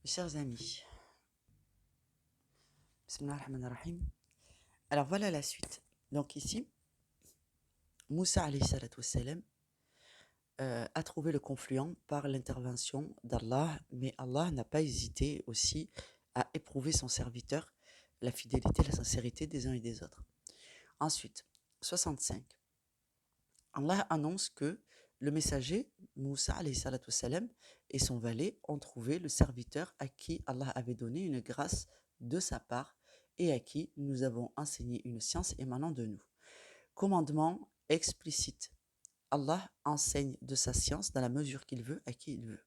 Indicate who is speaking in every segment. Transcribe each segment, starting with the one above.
Speaker 1: Chers amis, Bismillah ar-Rahman ar-Rahim. Alors voilà la suite. Donc ici, Moussa alayhi salatu wassalam, a trouvé le confluent par l'intervention d'Allah, mais Allah n'a pas hésité aussi à éprouver son serviteur, la fidélité, la sincérité des uns et des autres. Ensuite, 65. Allah annonce que le messager, Moussa alayhi salatu wassalam, et son valet ont trouvé le serviteur à qui Allah avait donné une grâce de sa part et à qui nous avons enseigné une science émanant de nous. Commandement explicite. Allah enseigne de sa science dans la mesure qu'il veut à qui il veut.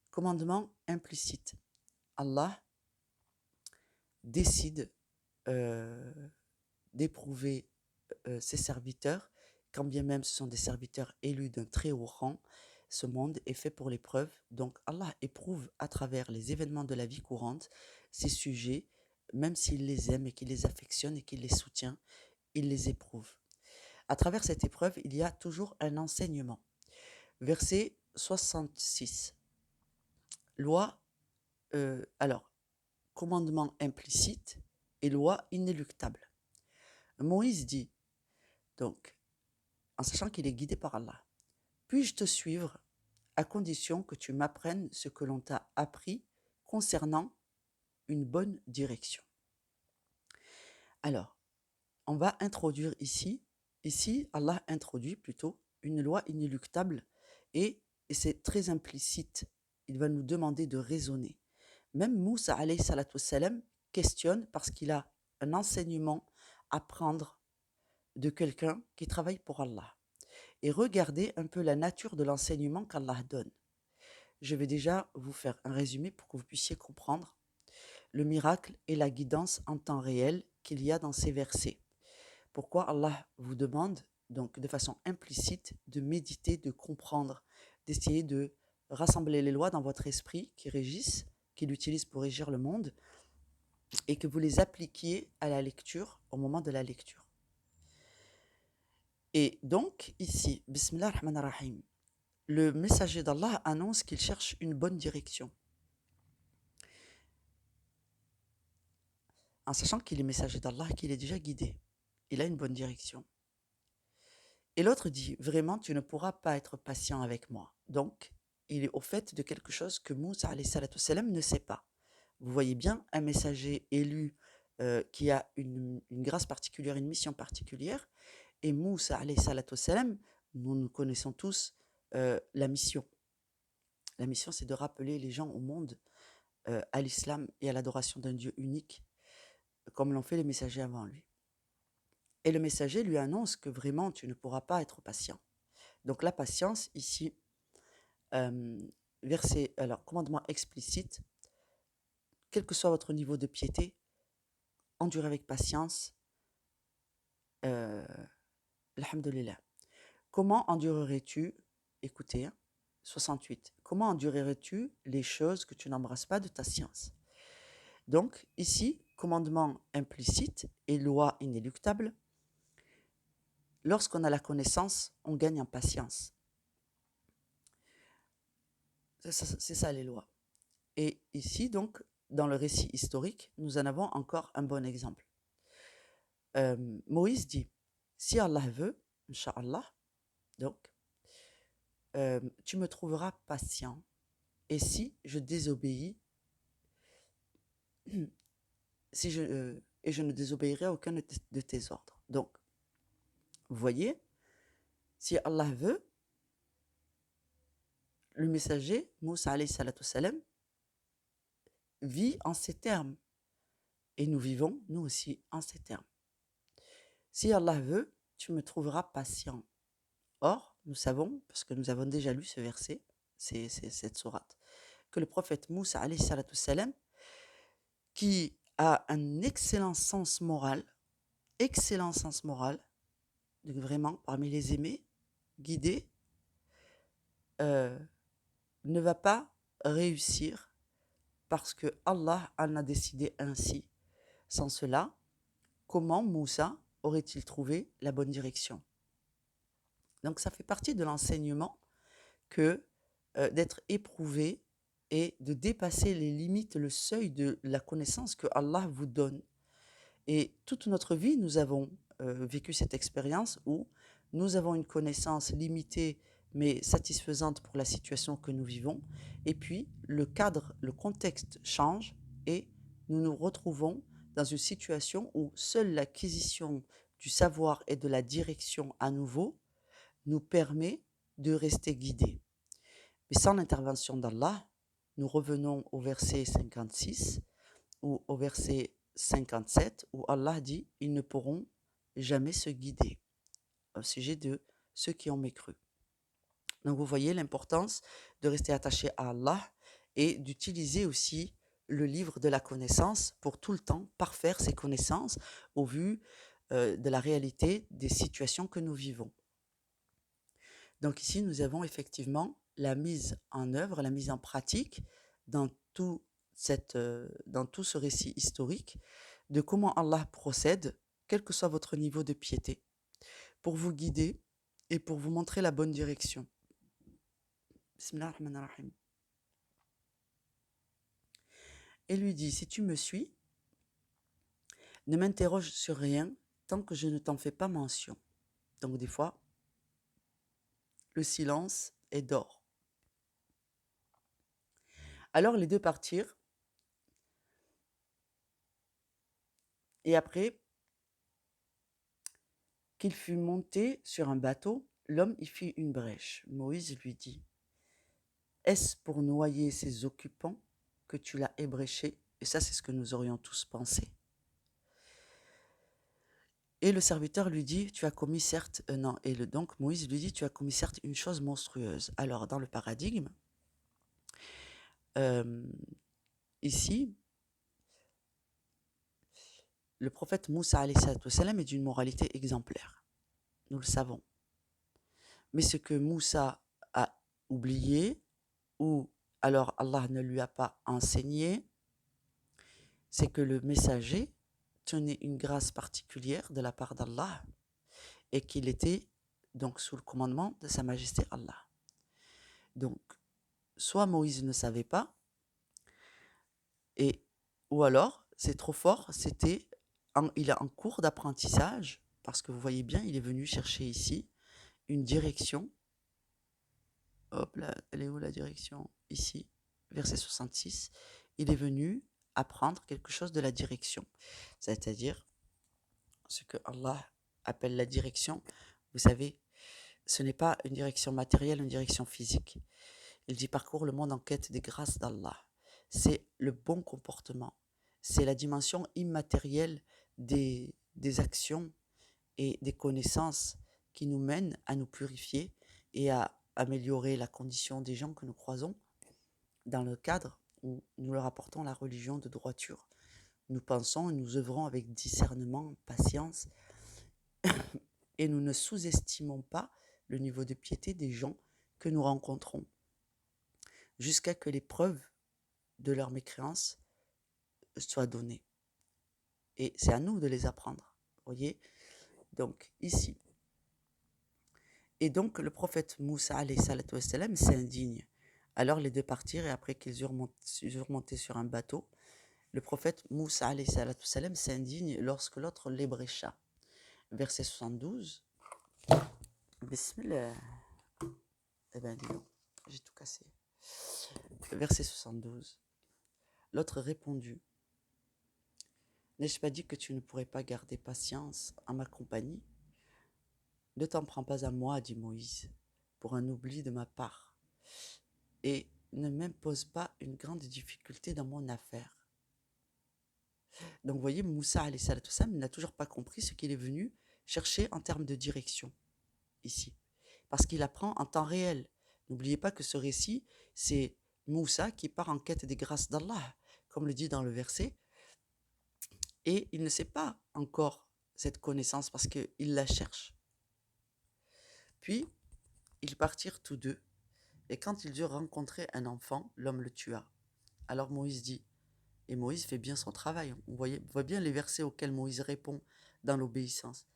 Speaker 1: Commandement implicite. Allah décide d'éprouver ses serviteurs, quand bien même ce sont des serviteurs élus d'un très haut rang. Ce monde est fait pour l'épreuve, donc Allah éprouve à travers les événements de la vie courante ses sujets, même s'il les aime et qu'il les affectionne et qu'il les soutient, il les éprouve. À travers cette épreuve, il y a toujours un enseignement. Verset 66. Loi, commandement implicite et loi inéluctable. Moïse dit, donc, en sachant qu'il est guidé par Allah, puis-je te suivre à condition que tu m'apprennes ce que l'on t'a appris concernant une bonne direction. Alors, on va introduire ici, Allah introduit plutôt une loi inéluctable et c'est très implicite. Il va nous demander de raisonner. Même Moussa alayhi salatu wassalam questionne parce qu'il a un enseignement à prendre de quelqu'un qui travaille pour Allah. Et regardez un peu la nature de l'enseignement qu'Allah donne. Je vais déjà vous faire un résumé pour que vous puissiez comprendre le miracle et la guidance en temps réel qu'il y a dans ces versets. Pourquoi Allah vous demande donc de façon implicite de méditer, de comprendre, d'essayer de rassembler les lois dans votre esprit qui régissent, qu'il utilise pour régir le monde et que vous les appliquiez à la lecture au moment de la lecture. Et donc ici, Bismillah ar-Rahman ar-Rahim, le messager d'Allah annonce qu'il cherche une bonne direction. En sachant qu'il est messager d'Allah, qu'il est déjà guidé. Il a une bonne direction. Et l'autre dit, vraiment, tu ne pourras pas être patient avec moi. Donc, il est au fait de quelque chose que Moussa alayhi salatu wassalam ne sait pas. Vous voyez bien un messager élu qui a une grâce particulière, une mission particulière. Et Moussa alayhi salatu wassalam, nous connaissons tous la mission. La mission, c'est de rappeler les gens au monde à l'islam et à l'adoration d'un Dieu unique, comme l'ont fait les messagers avant lui. Et le messager lui annonce que vraiment, tu ne pourras pas être patient. Donc la patience, ici, verset, alors commandement explicite, quel que soit votre niveau de piété, endurez avec patience. Alhamdulillah. Comment endurerais-tu, écoutez, 68, comment endurerais-tu les choses que tu n'embrasses pas de ta science? Donc ici, commandement implicite et loi inéluctable. Lorsqu'on a la connaissance, on gagne en patience. C'est ça les lois. Et ici, donc, dans le récit historique, nous en avons encore un bon exemple. Moïse dit, si Allah veut, Inch'Allah, donc, tu me trouveras patient. Et si je désobéis, et je ne désobéirai à aucun de tes ordres. Donc, vous voyez, si Allah veut, le messager, Moussa alayhi salatu salam, vit en ces termes. Et nous vivons, nous aussi, en ces termes. Si Allah veut, tu me trouveras patient. Or, nous savons, parce que nous avons déjà lu ce verset, c'est cette sourate, que le prophète Moussa alayhi salatu salam, qui a un excellent sens moral, donc vraiment parmi les aimés, guidés, ne va pas réussir parce que Allah en a décidé ainsi. Sans cela, comment Moussa aurait-il trouvé la bonne direction? Donc ça fait partie de l'enseignement que d'être éprouvé et de dépasser les limites, le seuil de la connaissance que Allah vous donne. Et toute notre vie, nous avons vécu cette expérience où nous avons une connaissance limitée mais satisfaisante pour la situation que nous vivons. Et puis, le cadre, le contexte change et nous nous retrouvons dans une situation où seule l'acquisition du savoir et de la direction à nouveau nous permet de rester guidés. Mais sans l'intervention d'Allah, nous revenons au verset 56 ou au verset 57 où Allah dit « Ils ne pourront jamais se guider » au sujet de ceux qui ont mécru. Donc vous voyez l'importance de rester attaché à Allah et d'utiliser aussi le livre de la connaissance pour tout le temps parfaire ses connaissances au vu de la réalité des situations que nous vivons. Donc ici, nous avons effectivement la mise en œuvre, la mise en pratique dans tout ce récit historique de comment Allah procède, quel que soit votre niveau de piété, pour vous guider et pour vous montrer la bonne direction. Bismillah ar-Rahman ar-Rahim. Et lui dit, si tu me suis, ne m'interroge sur rien tant que je ne t'en fais pas mention. Donc des fois, le silence est d'or. Alors les deux partirent, et après qu'il fut monté sur un bateau, l'homme y fit une brèche. Moïse lui dit, est-ce pour noyer ses occupants que tu l'as ébréché? Et ça, c'est ce que nous aurions tous pensé. Et le serviteur lui dit, tu as commis certes, non, et donc Moïse lui dit, tu as commis certes une chose monstrueuse. Alors, dans le paradigme, ici, le prophète Moussa alayhi salam est d'une moralité exemplaire. Nous le savons. Mais ce que Moussa a oublié, ou alors Allah ne lui a pas enseigné, c'est que le messager tenait une grâce particulière de la part d'Allah et qu'il était donc sous le commandement de Sa Majesté Allah. Donc, soit Moïse ne savait pas, ou alors, c'est trop fort, il est en cours d'apprentissage, parce que vous voyez bien, il est venu chercher ici une direction. Hop là, elle est où la direction? Ici, verset 66. Il est venu apprendre quelque chose de la direction, c'est-à-dire ce que Allah appelle la direction. Vous savez, ce n'est pas une direction matérielle, une direction physique. Il dit parcours le monde en quête des grâces d'Allah. C'est le bon comportement. C'est la dimension immatérielle des actions et des connaissances qui nous mènent à nous purifier et à améliorer la condition des gens que nous croisons dans le cadre où nous leur apportons la religion de droiture. Nous pensons et nous œuvrons avec discernement, patience, et nous ne sous-estimons pas le niveau de piété des gens que nous rencontrons, jusqu'à que les preuves de leur mécréance soient données. Et c'est à nous de les apprendre. Voyez? Donc, ici. Et donc, le prophète Moussa alayhi salatu wassalam s'indigne. Alors, les deux partirent, et après qu'ils eurent monté sur un bateau, le prophète Moussa alayhi salatu wassalam s'indigne lorsque l'autre l'ébrécha. Verset 72. Bismillah. Eh ben, dis donc, j'ai tout cassé. Verset 72. L'autre répondit, n'ai-je pas dit que tu ne pourrais pas garder patience en ma compagnie? Ne t'en prends pas à moi, dit Moïse, pour un oubli de ma part, et ne m'impose pas une grande difficulté dans mon affaire. Donc vous voyez, Moussa alayhi salatu wassalam n'a toujours pas compris ce qu'il est venu chercher en termes de direction, ici. Parce qu'il apprend en temps réel. N'oubliez pas que ce récit, c'est Moussa qui part en quête des grâces d'Allah, comme le dit dans le verset, et il ne sait pas encore cette connaissance parce qu'il la cherche. Puis, ils partirent tous deux, et quand ils eurent rencontré un enfant, l'homme le tua. Alors Moïse dit, et Moïse fait bien son travail, on voit bien les versets auxquels Moïse répond dans l'obéissance.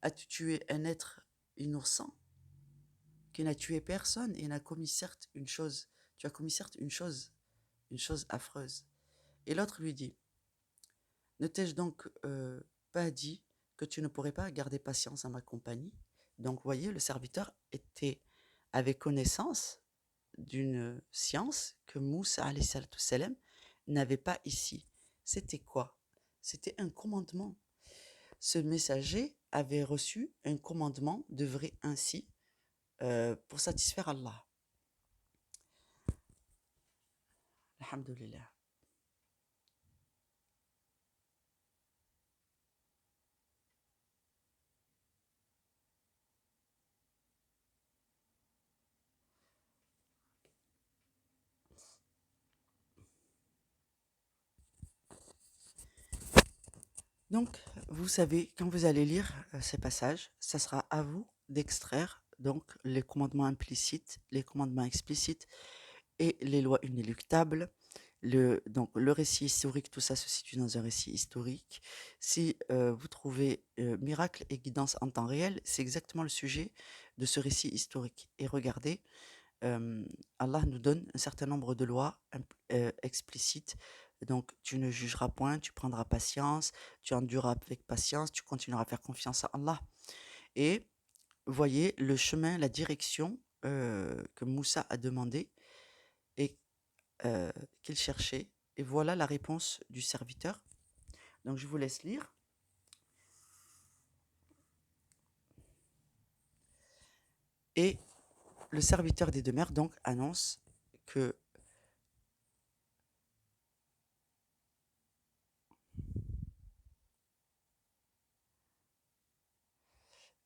Speaker 1: As-tu tué un être innocent qui n'a tué personne et n'a commis certes une chose, tu as commis certes une chose une chose affreuse. Et l'autre lui dit, ne t'ai-je donc pas dit que tu ne pourrais pas garder patience à ma compagnie? Donc, vous voyez, le serviteur avait connaissance d'une science que Moussa alayhi salatu salam n'avait pas ici. C'était quoi? C'était un commandement. Ce messager avait reçu un commandement d'œuvrer ainsi pour satisfaire Allah. Alhamdulillah. Donc, vous savez, quand vous allez lire ces passages, ça sera à vous d'extraire donc les commandements implicites, les commandements explicites et les lois inéluctables. Donc, le récit historique, tout ça se situe dans un récit historique. Si vous trouvez miracle et guidance en temps réel, c'est exactement le sujet de ce récit historique. Et regardez, Allah nous donne un certain nombre de lois explicites. Donc, tu ne jugeras point, tu prendras patience, tu endureras avec patience, tu continueras à faire confiance à Allah. Et voyez le chemin, la direction que Moussa a demandé et qu'il cherchait. Et voilà la réponse du serviteur. Donc, je vous laisse lire. Et le serviteur des deux mères donc annonce que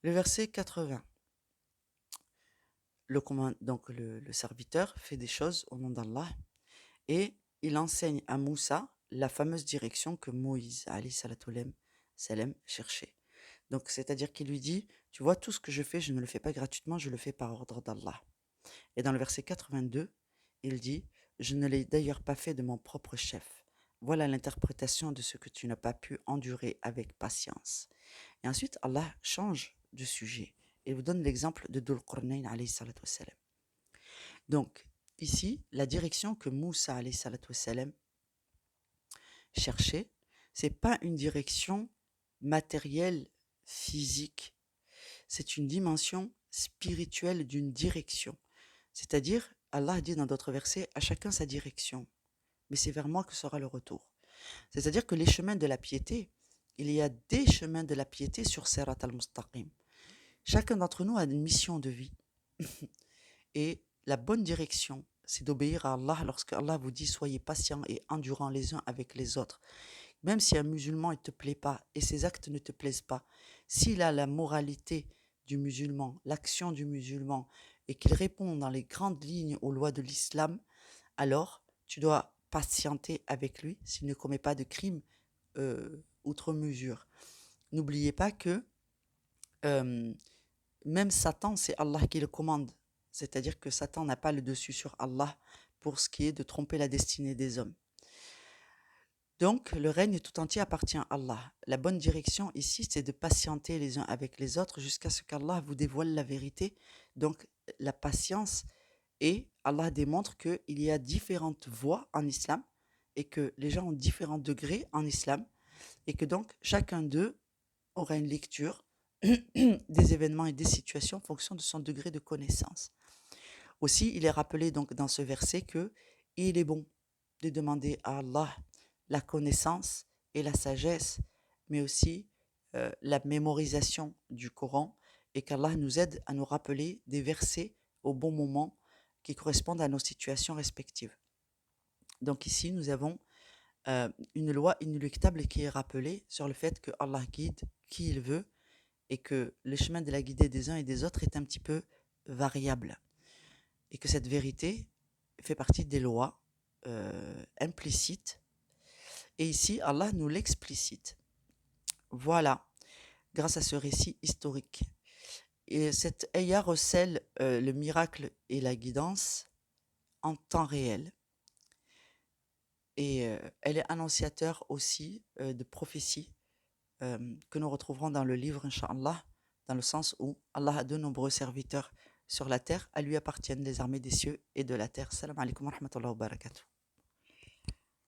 Speaker 1: le verset 80, donc le serviteur fait des choses au nom d'Allah et il enseigne à Moussa la fameuse direction que Moïse alayhi salatu salam cherchait. Donc c'est-à-dire qu'il lui dit, tu vois, tout ce que je fais, je ne le fais pas gratuitement, je le fais par ordre d'Allah. Et dans le verset 82, il dit, je ne l'ai d'ailleurs pas fait de mon propre chef. Voilà l'interprétation de ce que tu n'as pas pu endurer avec patience. Et ensuite, Allah change de sujet et vous donne l'exemple de Dhul Qarnayn alayhi salatu wassalam. Donc, ici, la direction que Moussa alayhi salatu wassalam cherchait, c'est pas une direction matérielle, physique, c'est une dimension spirituelle d'une direction. C'est-à-dire, Allah dit dans d'autres versets, à chacun sa direction, mais c'est vers moi que sera le retour. C'est-à-dire que les chemins de la piété, il y a des chemins de la piété sur Sirat al-Mustaqim. Chacun d'entre nous a une mission de vie. Et la bonne direction, c'est d'obéir à Allah lorsque Allah vous dit soyez patients et endurants les uns avec les autres. Même si un musulman ne te plaît pas et ses actes ne te plaisent pas, s'il a la moralité du musulman, l'action du musulman et qu'il répond dans les grandes lignes aux lois de l'islam, alors tu dois patienter avec lui s'il ne commet pas de crime outre mesure. N'oubliez pas que euh, même Satan, c'est Allah qui le commande. C'est-à-dire que Satan n'a pas le dessus sur Allah pour ce qui est de tromper la destinée des hommes. Donc, le règne tout entier appartient à Allah. La bonne direction ici, c'est de patienter les uns avec les autres jusqu'à ce qu'Allah vous dévoile la vérité. Donc, la patience, et Allah démontre qu'il y a différentes voies en islam et que les gens ont différents degrés en islam et que donc chacun d'eux aura une lecture des événements et des situations en fonction de son degré de connaissance. Aussi, il est rappelé donc dans ce verset que il est bon de demander à Allah la connaissance et la sagesse, mais aussi la mémorisation du Coran et qu'Allah nous aide à nous rappeler des versets au bon moment qui correspondent à nos situations respectives. Donc ici, nous avons une loi inéluctable qui est rappelée sur le fait que Allah guide qui il veut et que le chemin de la guidée des uns et des autres est un petit peu variable et que cette vérité fait partie des lois implicites et ici Allah nous l'explicite. Voilà, grâce à ce récit historique. Et cette ayah recèle le miracle et la guidance en temps réel. Et elle est annonciateur aussi de prophéties que nous retrouverons dans le livre, Inch'Allah, dans le sens où Allah a de nombreux serviteurs sur la terre, à lui appartiennent les armées des cieux et de la terre. Salam alaikum wa rahmatullahi wa barakatuh.